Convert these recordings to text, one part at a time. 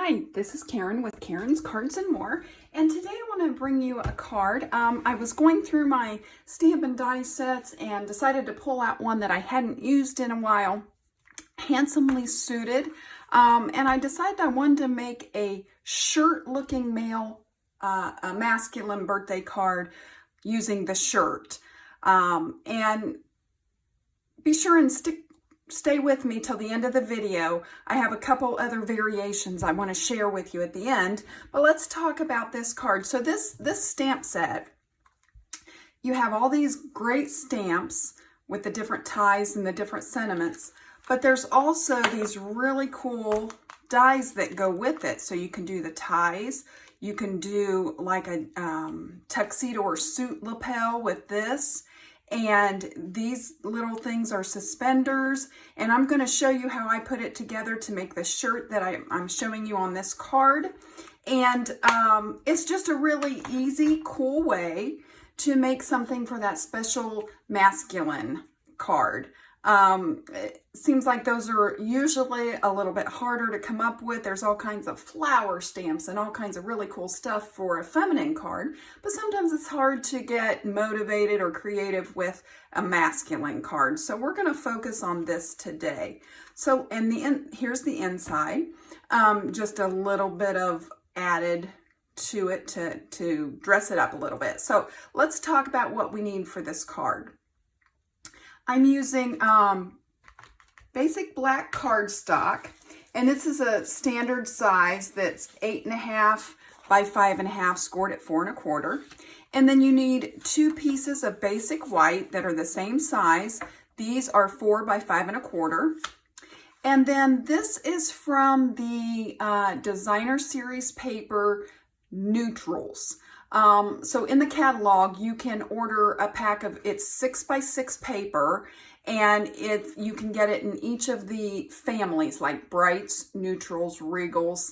Hi, this is Karen with Karen's Cards and More, and today I want to bring you a card. I was going through my stamp and die sets and decided to pull out one that I hadn't used in a while, Handsomely Suited, and I decided I wanted to make a shirt-looking male, a masculine birthday card using the shirt. And be sure and stay with me till the end of the video. I have a couple other variations I want to share with you at the end, but let's talk about this card. So this stamp set, you have all these great stamps with the different ties and the different sentiments, but there's also these really cool dies that go with it. So you can do the ties, you can do like a tuxedo or suit lapel with this. And these little things are suspenders, and I'm going to show you how I put it together to make the shirt that I'm showing you on this card. And it's just a really easy, cool way to make something for that special masculine card. It seems like those are usually a little bit harder to come up with. There's all kinds of flower stamps and all kinds of really cool stuff for a feminine card, but sometimes it's hard to get motivated or creative with a masculine card. So we're going to focus on this today. So here's the inside, just a little bit of added to it to dress it up a little bit. So let's talk about what we need for this card. I'm using basic black cardstock, and this is a standard size that's 8.5 by 5.5, scored at 4 1/4. And then you need 2 pieces of basic white that are the same size. These are 4 by 5 1/4. And then this is from the Designer Series paper Neutrals. So in the catalog, you can order a pack of, it's 6 by 6 paper, and you can get it in each of the families like Brights, Neutrals, Regals,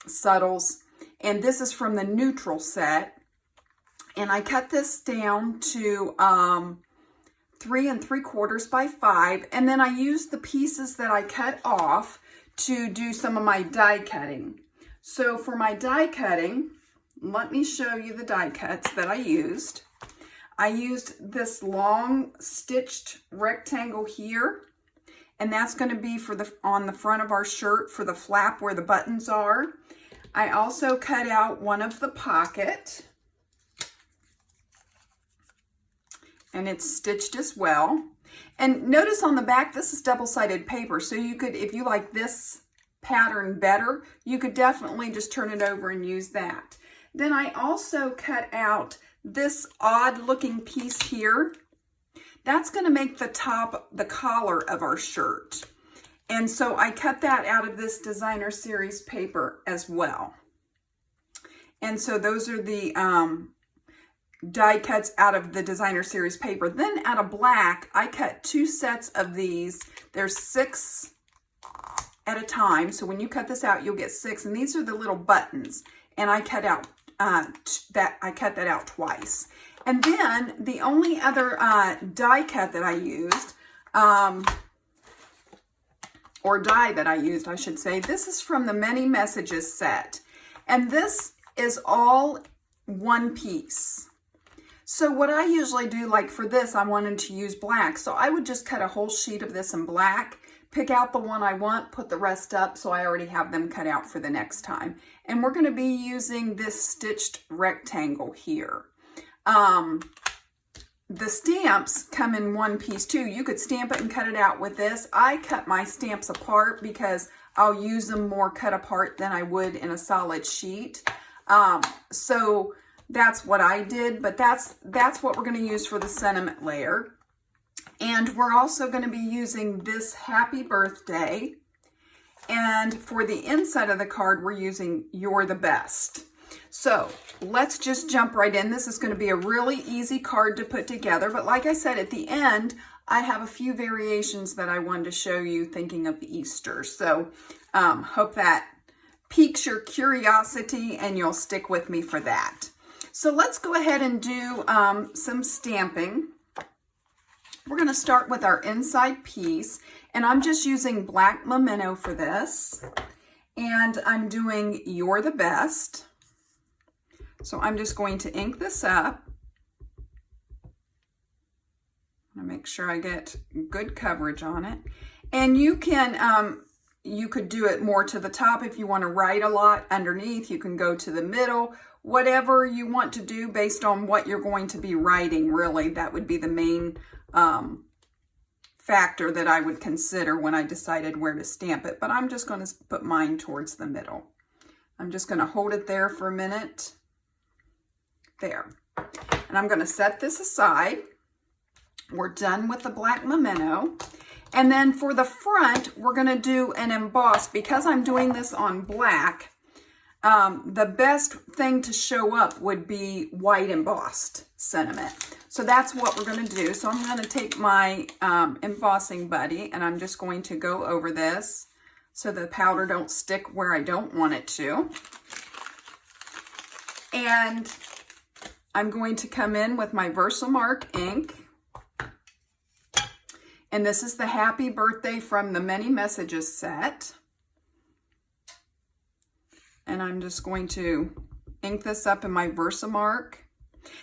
Subtles, and this is from the Neutral set. And I cut this down to 3 3/4 by 5, and then I used the pieces that I cut off to do some of my die cutting. So for my die cutting, let me show you the die cuts that I used. I used this long stitched rectangle here, and that's going to be for on the front of our shirt for the flap where the buttons are. I also cut out one of the pocket, and it's stitched as well. And notice on the back, this is double-sided paper, so you could, if you like this pattern better, you could definitely just turn it over and use that. Then I also cut out this odd looking piece here. That's going to make the top, the collar of our shirt. And so I cut that out of this Designer Series paper as well. And so those are the die cuts out of the Designer Series paper. Then out of black, I cut 2 sets of these. There's 6 at a time. So when you cut this out, you'll get 6. And these are the little buttons. And I cut out cut that out twice. And then the only other die cut that I used, or die that I used, I should say, this is from the Many Messages set. And this is all one piece. So what I usually do, like for this, I wanted to use black. So I would just cut a whole sheet of this in black, pick out the one I want, put the rest up, so I already have them cut out for the next time. And we're going to be using this stitched rectangle here. The stamps come in one piece too. You could stamp it and cut it out with this. I cut my stamps apart because I'll use them more cut apart than I would in a solid sheet. So that's what I did, but that's what we're going to use for the sentiment layer. And we're also going to be using this Happy Birthday. And for the inside of the card, we're using You're the Best. So let's just jump right in. This is going to be a really easy card to put together. But like I said, at the end, I have a few variations that I wanted to show you thinking of Easter. So hope that piques your curiosity and you'll stick with me for that. So let's go ahead and do some stamping. We're going to start with our inside piece, and I'm just using black memento for this. And I'm doing You're the Best. So I'm just going to ink this up. I'm gonna make sure I get good coverage on it. And you can, you could do it more to the top if you want to write a lot underneath. You can go to the middle, whatever you want to do based on what you're going to be writing, really. That would be the main factor that I would consider when I decided where to stamp it. But I'm just going to put mine towards the middle. I'm just going to hold it there for a minute. There. And I'm going to set this aside. We're done with the black memento. And then for the front, we're going to do an emboss. Because I'm doing this on black, the best thing to show up would be white embossed sentiment. So that's what we're going to do. So I'm going to take my embossing buddy and I'm just going to go over this so the powder don't stick where I don't want it to. And I'm going to come in with my Versamark ink. And this is the Happy Birthday from the Many Messages set. And I'm just going to ink this up in my Versamark.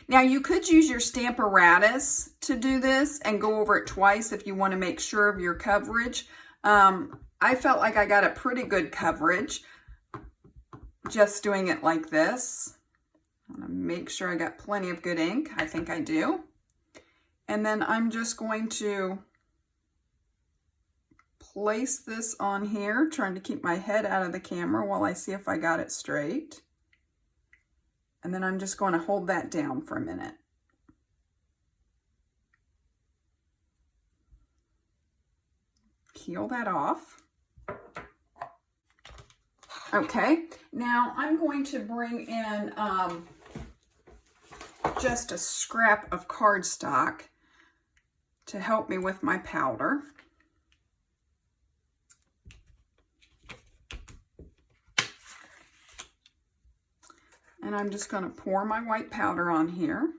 Now you could use your Stamparatus to do this and go over it twice if you want to make sure of your coverage. I felt like I got a pretty good coverage just doing it like this. I'm going to make sure I got plenty of good ink. I think I do. And then I'm just going to place this on here, trying to keep my head out of the camera while I see if I got it straight. And then I'm just going to hold that down for a minute. Peel that off. Okay, now I'm going to bring in just a scrap of cardstock to help me with my powder. And I'm just going to pour my white powder on here.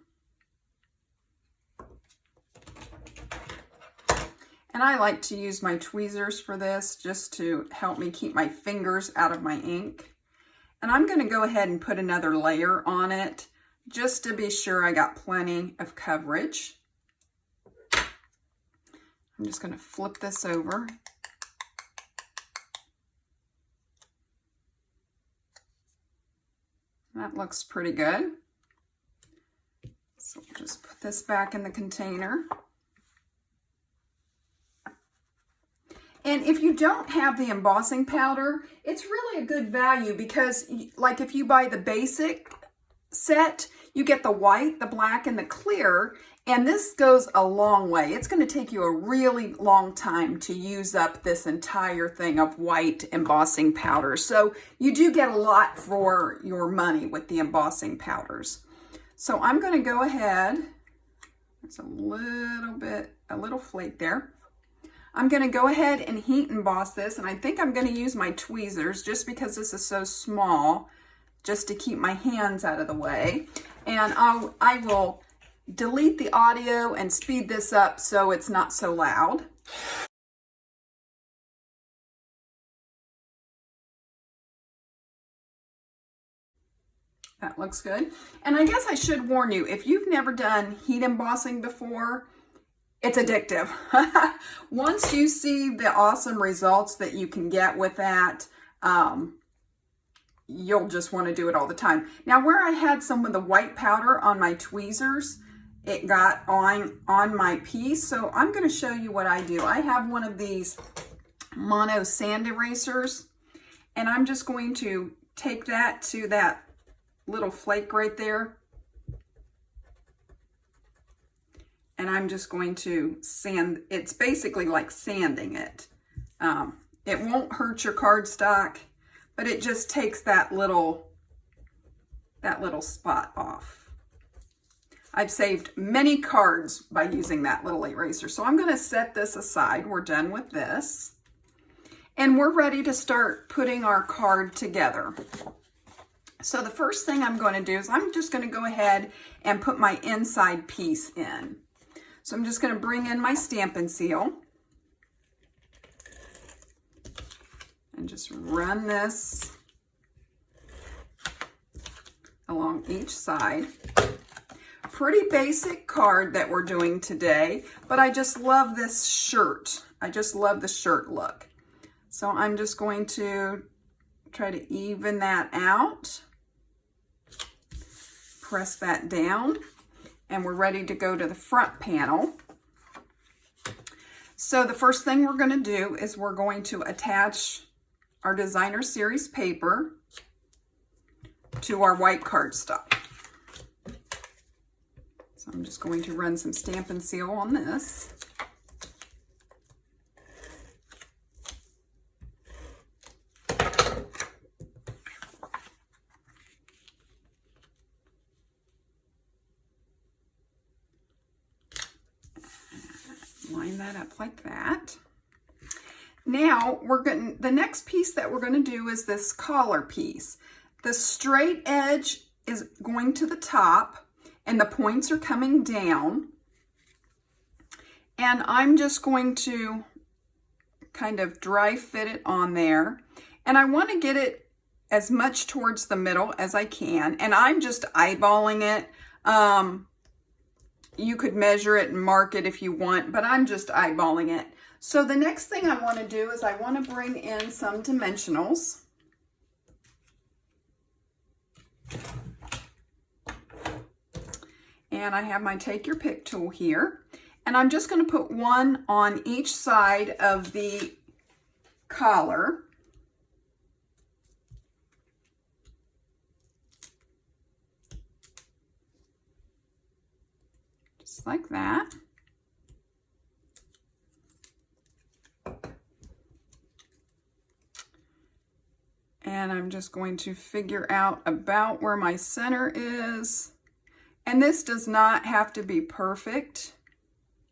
And I like to use my tweezers for this just to help me keep my fingers out of my ink. And I'm going to go ahead and put another layer on it just to be sure I got plenty of coverage. I'm just going to flip this over. That looks pretty good. So we'll just put this back in the container. And if you don't have the embossing powder, it's really a good value because, like, if you buy the basic set, you get the white, the black, and the clear, and this goes a long way. It's going to take you a really long time to use up this entire thing of white embossing powder. So you do get a lot for your money with the embossing powders. So I'm going to go ahead, there's a little flake there. I'm going to go ahead and heat emboss this, and I think I'm going to use my tweezers just because this is so small, just to keep my hands out of the way. And I will delete the audio and speed this up so it's not so loud. That looks good. And I guess I should warn you, if you've never done heat embossing before, it's addictive. Once you see the awesome results that you can get with that, you'll just want to do it all the time. Now, where I had some of the white powder on my tweezers, it got on my piece. So I'm going to show you what I do. I have one of these mono sand erasers, and I'm just going to take that to that little flake right there. And I'm just going to sand. It's basically like sanding it. It won't hurt your cardstock, but it just takes that little spot off. I've saved many cards by using that little eraser. So I'm going to set this aside. We're done with this. And we're ready to start putting our card together. So the first thing I'm going to do is I'm just going to go ahead and put my inside piece in. So I'm just going to bring in my Stampin' Seal. and just run this along each side. Pretty basic card that we're doing today, but I just love this shirt. I just love the shirt look. So I'm just going to try to even that out. Press that down, and we're ready to go to the front panel. So the first thing we're going to do is we're going to attach our designer series paper to our white cardstock. So I'm just going to run some Stampin' Seal on this. Line that up like that. Now the next piece that we're going to do is this collar piece. The straight edge is going to the top and the points are coming down. And I'm just going to kind of dry fit it on there. And I want to get it as much towards the middle as I can. And I'm just eyeballing it. You could measure it and mark it if you want, but I'm just eyeballing it. So the next thing I want to do is I want to bring in some dimensionals. And I have my Take Your Pick tool here. And I'm just going to put one on each side of the collar. Just like that. And I'm just going to figure out about where my center is. And this does not have to be perfect.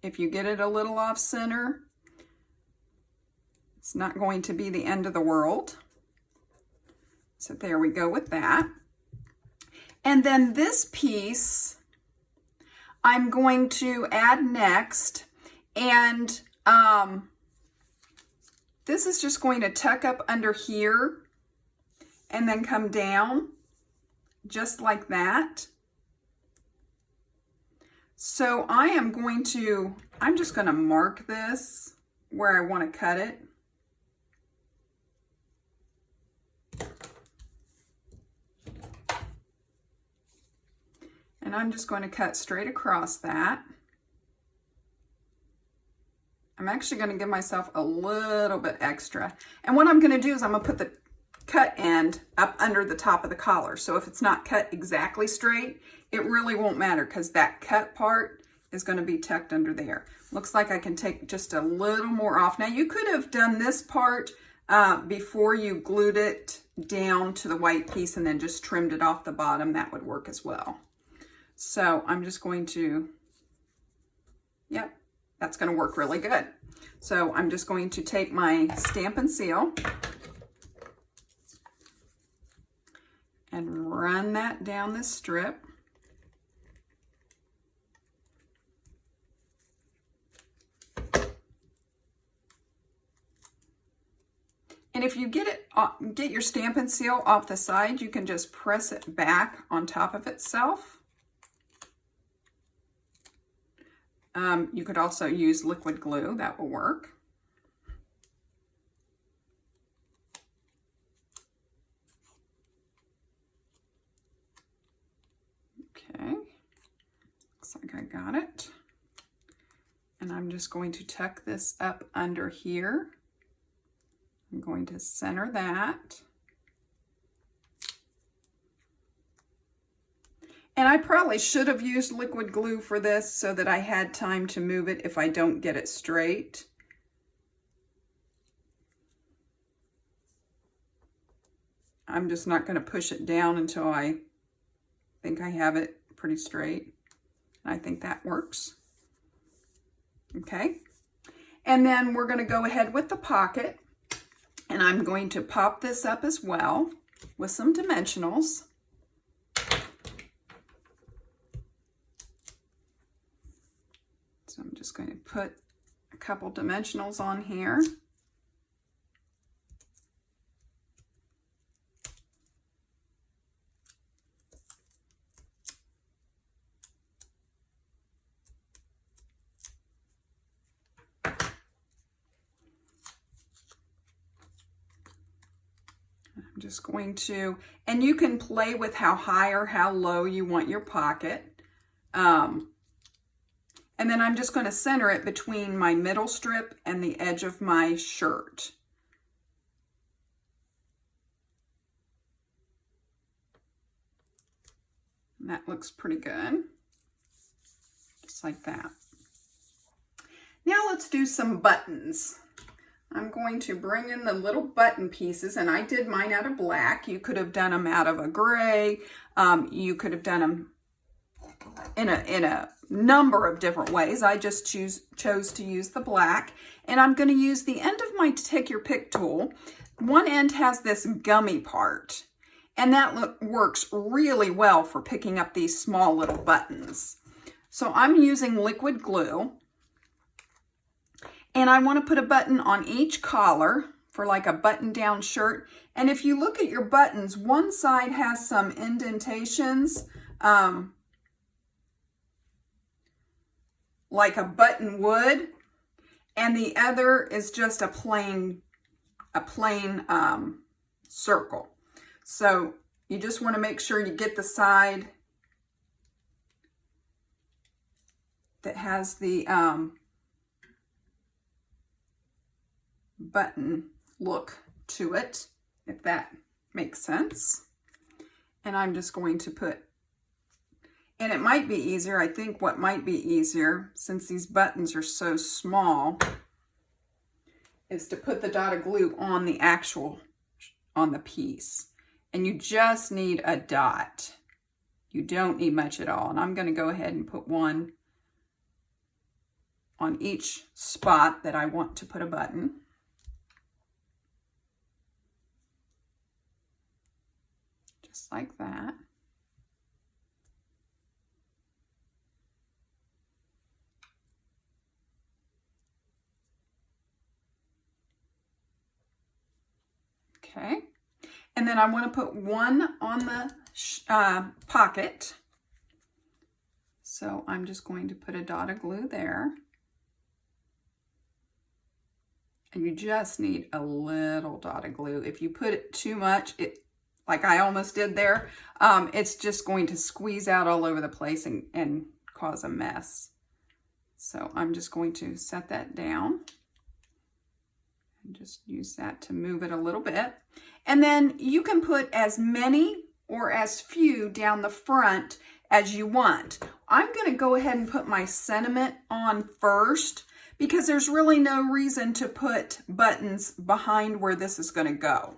If you get it a little off center, it's not going to be the end of the world. So there we go with that. And then this piece I'm going to add next. And this is just going to tuck up under here and then come down just like that. So I'm just going to mark this where I want to cut it. And I'm just going to cut straight across that. I'm actually going to give myself a little bit extra. And what I'm going to do is I'm going to put the cut end up under the top of the collar. So if it's not cut exactly straight, it really won't matter because that cut part is going to be tucked under there. Looks like I can take just a little more off. Now you could have done this part before you glued it down to the white piece and then just trimmed it off the bottom. That would work as well. So I'm just going to, yep, that's going to work really good. So I'm just going to take my Stampin' Seal and run that down this strip. And if you get your Stampin' Seal off the side, you can just press it back on top of itself. You could also use liquid glue, that will work. Okay, looks like I got it. And I'm just going to tuck this up under here. I'm going to center that. And I probably should have used liquid glue for this so that I had time to move it if I don't get it straight. I'm just not going to push it down until I think I have it pretty straight. I think that works. Okay. And then we're going to go ahead with the pocket. And I'm going to pop this up as well with some dimensionals. So I'm just going to put a couple dimensionals on here. I'm just going to, and you can play with how high or how low you want your pocket. And then I'm just going to center it between my middle strip and the edge of my shirt. And that looks pretty good. Just like that. Now let's do some buttons. I'm going to bring in the little button pieces, and I did mine out of black. You could have done them out of a gray. You could have done them in a number of different ways. I just chose to use the black, and I'm going to use the end of my Take Your Pick tool. One end has this gummy part, and that works really well for picking up these small little buttons. So I'm using liquid glue. And I want to put a button on each collar for like a button-down shirt. And if you look at your buttons, one side has some indentations, like a button would, and the other is just a plain circle. So you just want to make sure you get the side that has the button look to it, if that makes sense. And I'm just going to put, and it might be easier, I think what might be easier, since these buttons are so small, is to put the dot of glue on the piece. And you just need a dot. You don't need much at all. And I'm going to go ahead and put one on each spot that I want to put a button. Just like that. Okay, and then I want to put one on the pocket. So I'm just going to put a dot of glue there. And you just need a little dot of glue. If you put it too much, like I almost did there, it's just going to squeeze out all over the place and cause a mess. So I'm just going to set that down and just use that to move it a little bit. And then you can put as many or as few down the front as you want. I'm going to go ahead and put my sentiment on first because there's really no reason to put buttons behind where this is going to go.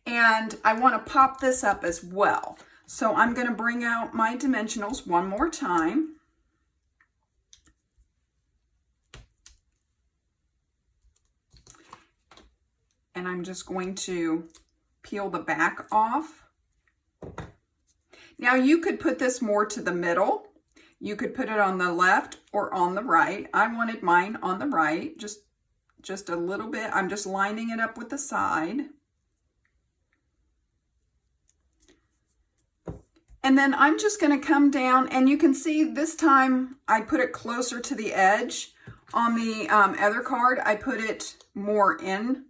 And I want to pop this up as well. So I'm going to bring out my dimensionals one more time. And I'm just going to peel the back off. Now you could put this more to the middle. You could put it on the left or on the right. I wanted mine on the right, just a little bit. I'm just lining it up with the side. And then I'm just going to come down, and you can see this time I put it closer to the edge. On the other card, I put it more in.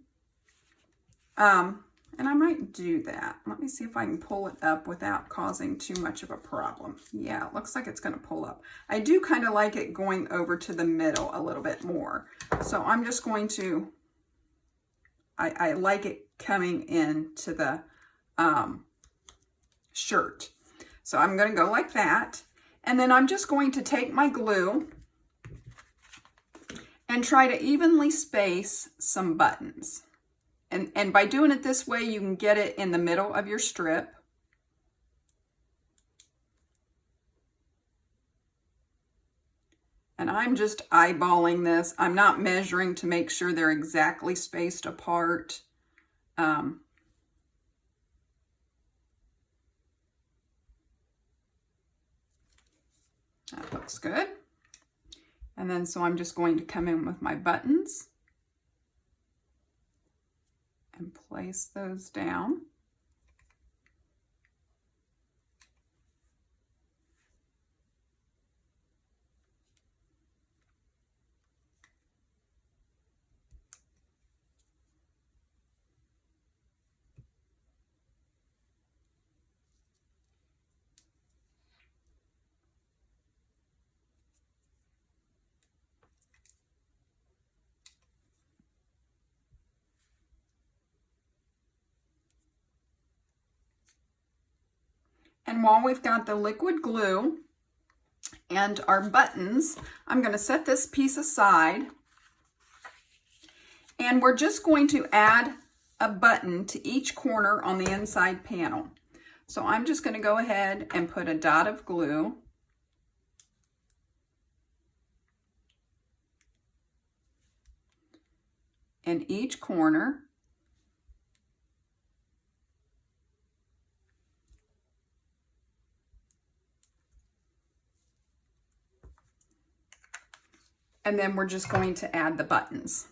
And I might do that. Let me see if I can pull it up without causing too much of a problem. Yeah, it looks like it's going to pull up. I do kind of like it going over to the middle a little bit more. So I'm just going to, I like it coming into the shirt. So I'm going to go like that. And then I'm just going to take my glue and try to evenly space some buttons. And by doing it this way, you can get it in the middle of your strip. And I'm just eyeballing this. I'm not measuring to make sure they're exactly spaced apart. That looks good. And then so I'm just going to come in with my buttons and place those down. And while we've got the liquid glue and our buttons, I'm going to set this piece aside. And we're just going to add a button to each corner on the inside panel. So I'm just going to go ahead and put a dot of glue. In each corner. And then we're just going to add the buttons.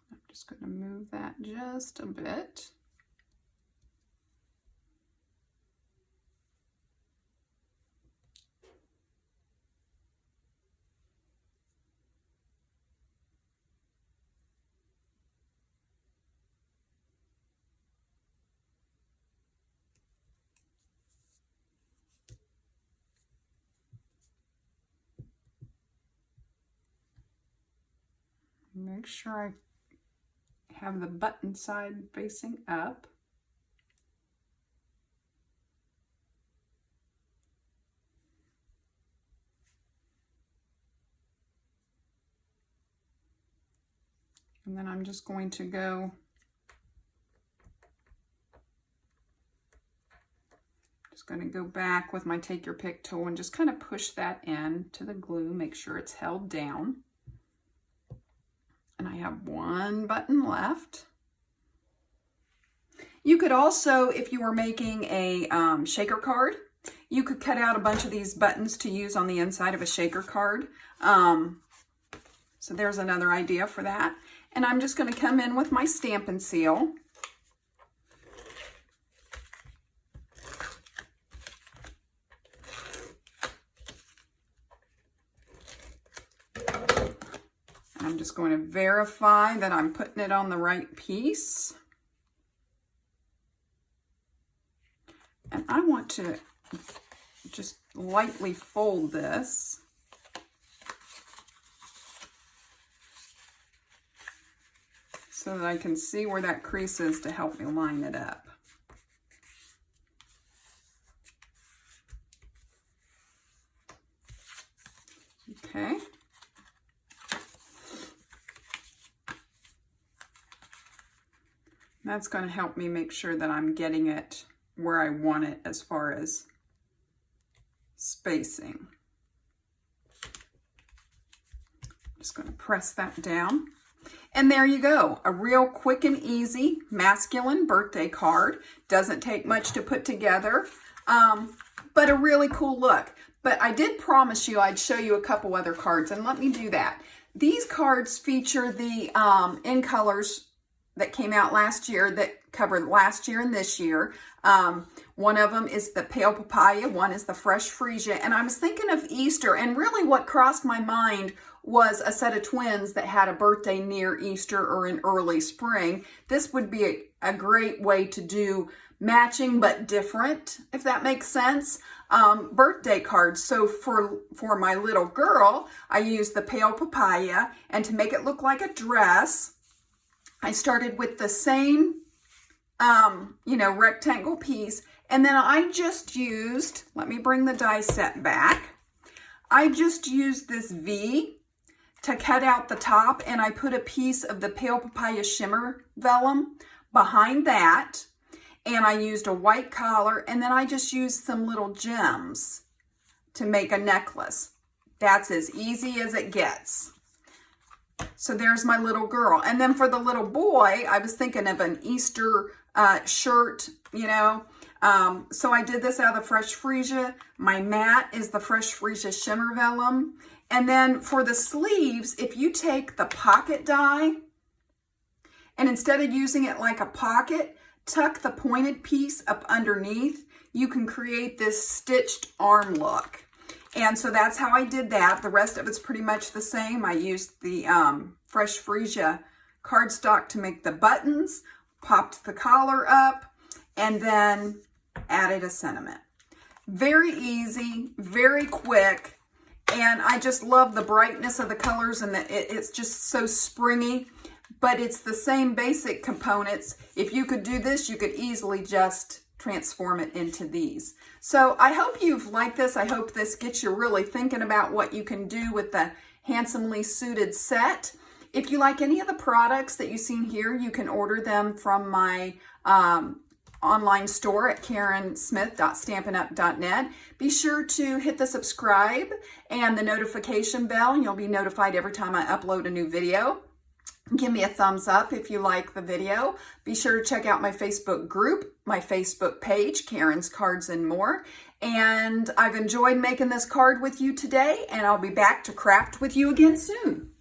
I'm just going to move that just a bit. Make sure I have the button side facing up. And then I'm just going to go back with my take your pick tool and just kind of push that in to the glue, make sure it's held down. And I have one button left. You could also, if you were making a shaker card, you could cut out a bunch of these buttons to use on the inside of a shaker card. So there's another idea for that. And I'm just going to come in with my Stampin' Seal. I'm just going to verify that I'm putting it on the right piece. And I want to just lightly fold this. So that I can see where that crease is to help me line it up. Okay. That's going to help me make sure that I'm getting it where I want it as far as spacing. I'm just going to press that down. And there you go, a real quick and easy masculine birthday card. Doesn't take much to put together, but a really cool look. But I did promise you I'd show you a couple other cards, and let me do that. These cards feature the in colors that came out last year that covered last year and this year. One of them is the pale papaya, one is the fresh freesia, and I was thinking of Easter, and really what crossed my mind was a set of twins that had a birthday near Easter or in early spring. This would be a great way to do matching but different, if that makes sense, birthday cards. So for my little girl, I used the pale papaya, and to make it look like a dress, I started with the same, rectangle piece, and then I just used, let me bring the die set back. I just used this V to cut out the top, and I put a piece of the pale papaya shimmer vellum behind that, and I used a white collar, and then I just used some little gems to make a necklace. That's as easy as it gets. So there's my little girl. And then for the little boy, I was thinking of an Easter shirt, so I did this out of the fresh freesia. My mat is the fresh freesia shimmer vellum. And then for the sleeves, if you take the pocket die, and instead of using it like a pocket, tuck the pointed piece up underneath, you can create this stitched arm look. And so that's how I did that. The rest of it's pretty much the same. I used the fresh freesia cardstock to make the buttons, popped the collar up, and then added a sentiment. Very easy, very quick, and I just love the brightness of the colors, and it's just so springy, but it's the same basic components. If you could do this, you could easily just transform it into these. So I hope you've liked this. I hope this gets you really thinking about what you can do with the handsomely suited set. If you like any of the products that you've seen here, you can order them from my online store at karensmith.stampinup.net. Be sure to hit the subscribe and the notification bell, and you'll be notified every time I upload a new video. Give me a thumbs up if you like the video. Be sure to check out my Facebook group, my Facebook page, Karen's Cards and More. And I've enjoyed making this card with you today, and I'll be back to craft with you again soon.